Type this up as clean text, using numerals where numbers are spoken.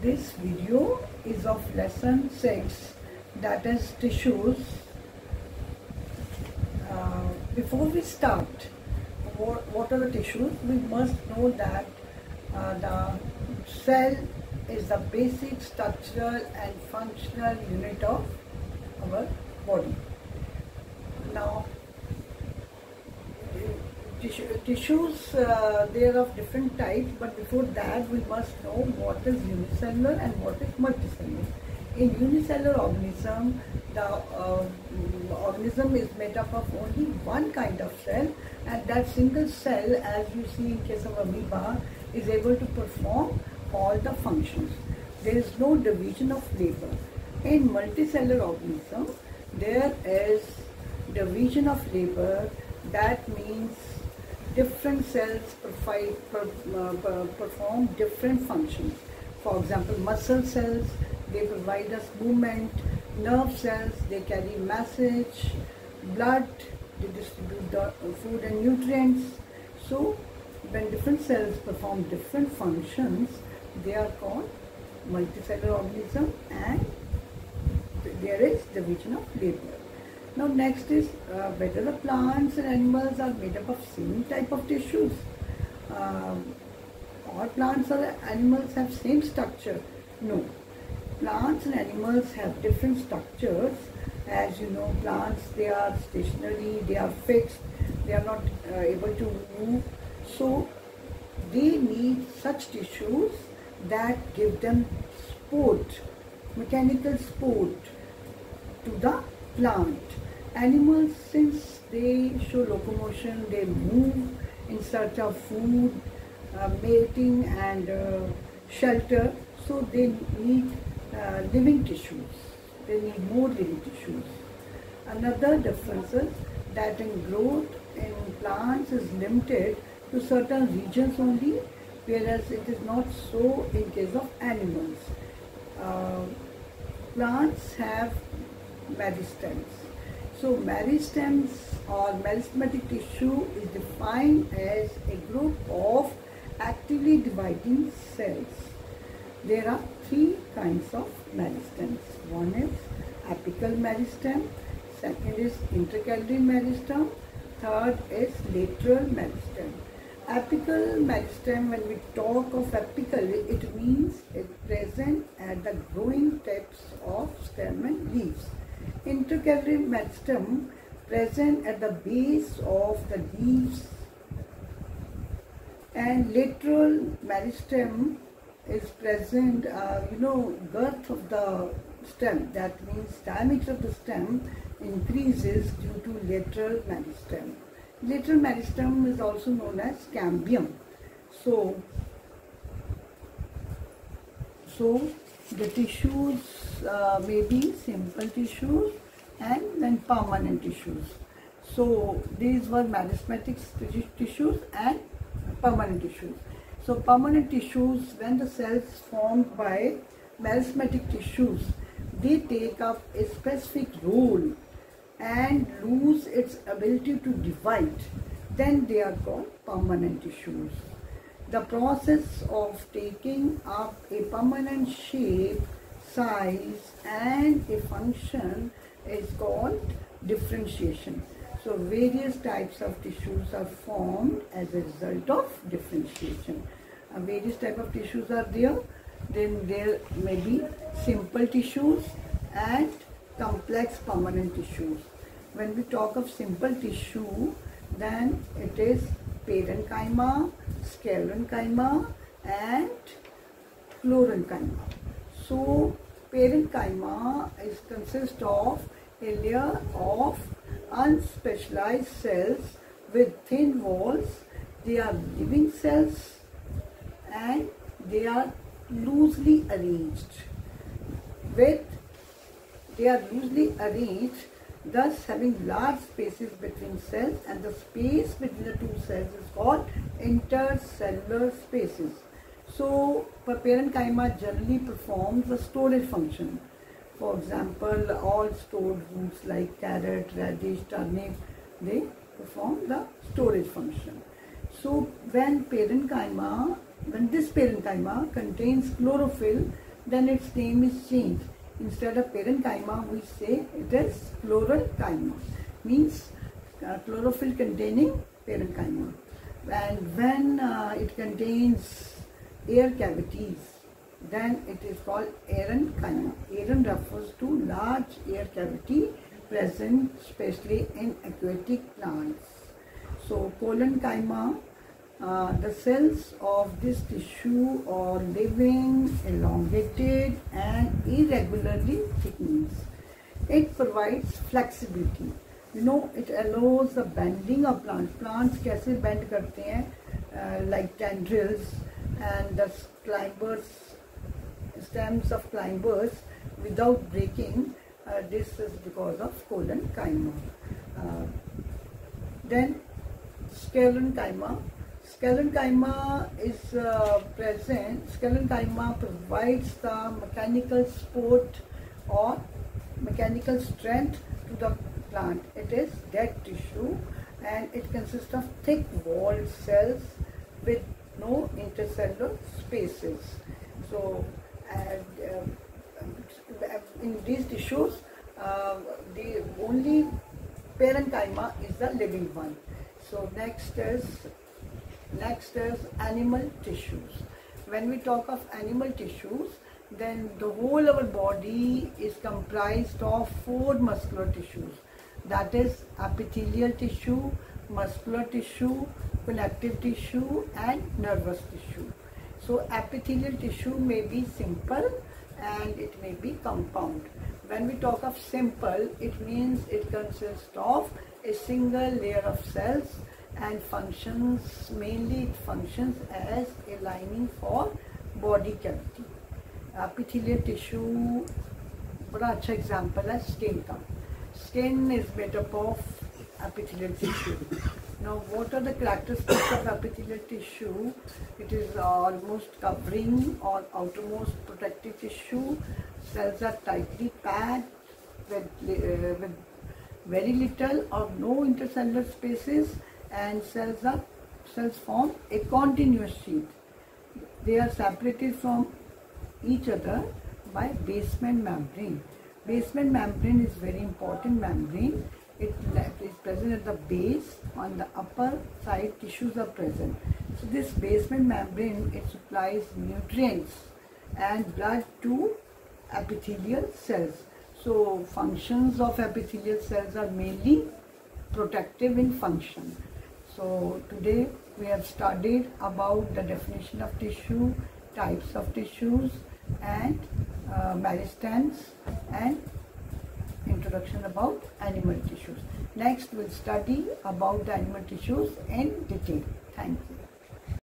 This video is of lesson 6, that is tissues. Before we start, what are the tissues? We must know that the cell is the basic structural and functional unit of our body. Now, tissues, they are of different types, but before that we must know what is unicellular and what is multicellular. In unicellular organism, the organism is made up of only one kind of cell, and that single cell, as you see in case of amoeba, is able to perform all the functions. There is no division of labor. In multicellular organism, there is division of labor. That means different cells perform different functions. For example, muscle cells, they provide us movement. Nerve cells, they carry message. Blood, they distribute the food and nutrients. So when different cells perform different functions, they are called multicellular organism, and there is division of labor. Now next is whether the plants and animals are made up of same type of tissues. All plants or animals have same structure? No. Plants and animals have different structures. As you know, plants, they are stationary, they are fixed, they are not able to move. So they need such tissues that give them support, mechanical support to the plant. Animals, since they show locomotion, they move in search of food, mating and shelter, so they need living tissues. They need more living tissues. Another difference is that in growth in plants is limited to certain regions only, whereas it is not so in case of animals. Plants have meristems. So meristems or meristematic tissue is defined as a group of actively dividing cells. There are three kinds of meristems. One is apical meristem, second is intercalary meristem, third is lateral meristem. Apical meristem, when we talk of apical, it means it's present at the growing tips of stem and leaves. Intercalary meristem present at the base of the leaves, and lateral meristem is present, girth of the stem. That means diameter of the stem increases due to lateral meristem. Lateral meristem is also known as cambium. So the tissues may be simple tissues and then permanent tissues. So these were meristematic tissues and permanent tissues. So permanent tissues, when the cells formed by meristematic tissues, they take up a specific role and lose its ability to divide, then they are called permanent tissues. The process of taking up a permanent shape, size and a function is called differentiation. So various types of tissues are formed as a result of differentiation. Various types of tissues are there. Then there may be simple tissues and complex permanent tissues. When we talk of simple tissue, then it is parenchyma, sclerenchyma and chlorenchyma. So parenchyma consists of a layer of unspecialized cells with thin walls. They are living cells and they are loosely arranged. Thus having large spaces between cells, and the space between the two cells is called intercellular spaces. So parenchyma generally performs the storage function. For example, all stored foods like carrot, radish, turnip, they perform the storage function. So when this parenchyma contains chlorophyll, then its name is changed. Instead of parenchyma, we say it is chlorenchyma, means chlorophyll containing parenchyma. And when it contains air cavities, then it is called aerenchyma. Aeren refers to large air cavity present especially in aquatic plants. So collenchyma, the cells of this tissue are living, elongated and irregularly thickening. It provides flexibility. You know, it allows the bending of plants. Plants कैसे bend करते हैं, like tendrils and the stems of climbers without breaking. This is because of collenchyma. Then sclerenchyma. Sclerenchyma is present. Sclerenchyma provides the mechanical support or mechanical strength to the plant. It is dead tissue and it consists of thick walled cells with no intercellular spaces. So in these tissues, the only parenchyma is the living one. So next is animal tissues. When we talk of animal tissues, then the whole of our body is comprised of 4 muscular tissues. That is epithelial tissue, muscular tissue, connective tissue and nervous tissue. So epithelial tissue may be simple and it may be compound. When we talk of simple, it means it consists of a single layer of cells and mainly it functions as a lining for body cavity. Epithelial tissue, बड़ा अच्छा example है skin का. Skin is made up of epithelial tissue. Now, what are the characteristics of epithelial tissue? It is almost covering or outermost protective tissue. Cells are tightly packed with very little or no intercellular spaces, and cells form a continuous sheath. They are separated from each other by basement membrane. Basement membrane is very important membrane. It is present at the base. On the upper side, tissues are present. So this basement membrane, it supplies nutrients and blood to epithelial cells. So functions of epithelial cells are mainly protective in function. So today we have studied about the definition of tissue, types of tissues and meristans and introduction about animal tissues. Next we'll study about the animal tissues in detail. Thank you.